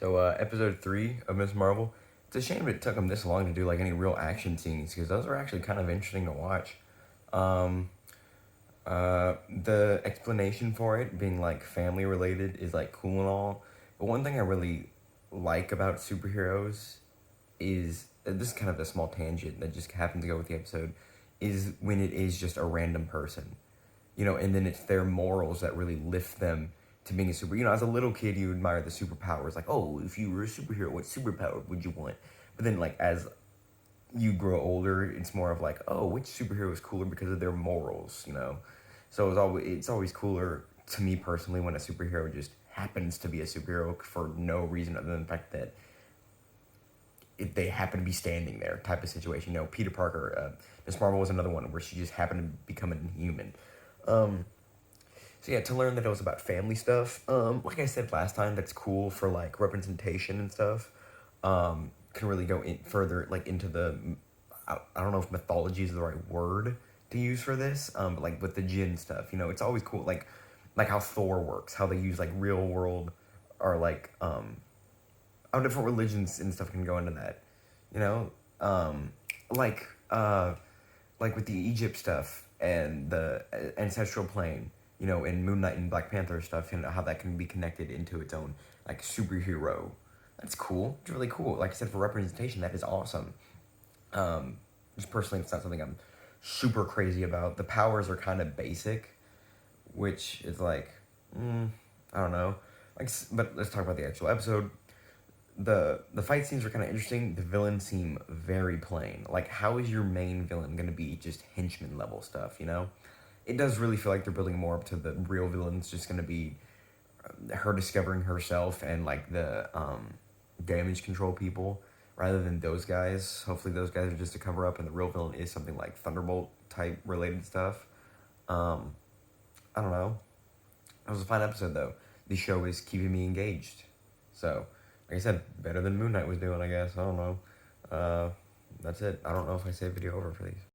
So, episode 3 of Miss Marvel, it's a shame it took them this long to do, like, any real action scenes, because those are actually kind of interesting to watch. Um, the explanation for it being, like, family related is, like, cool and all, but one thing I really like about superheroes is, this is kind of a small tangent that just happened to go with the episode, is when it is just a random person, and then it's their morals that really lift them to being a super. As a little kid, you admire the superpowers, like, oh, if you were a superhero, what superpower would you want? But then, like, as you grow older, it's more of like, oh, which superhero is cooler because of their morals. So it's always cooler to me personally when a superhero just happens to be a superhero for no reason other than the fact that they happen to be standing there type of situation. Peter Parker, Miss Marvel was another one where she just happened to become a human. So yeah, to learn that it was about family stuff, like I said last time, that's cool for like representation and stuff. Can really go in further like into the, I don't know if mythology is the right word to use for this, but like with the Jin stuff, it's always cool, like how Thor works, how they use like real world or like how different religions and stuff can go into that, you know, um, like like with the Egypt stuff and the ancestral plane, in Moon Knight and Black Panther stuff, how that can be connected into its own like superhero. That's cool. It's really cool. Like I said, for representation, that is awesome. Um, just personally, it's not something I'm super crazy about. The powers are kind of basic, which is like, I don't know. But let's talk about the actual episode. The fight scenes are kind of interesting. The villains seem very plain. Like, how is your main villain gonna be just henchman level stuff? It does really feel like they're building more up to the real villain's just gonna be her discovering herself and like the damage control people rather than those guys. Hopefully, those guys are just a cover up, and the real villain is something like Thunderbolt type related stuff. Um, I don't know. It was a fun episode though. The show is keeping me engaged. So, like I said, better than Moon Knight was doing, I guess. I don't know. That's it. I don't know if I say video over for these.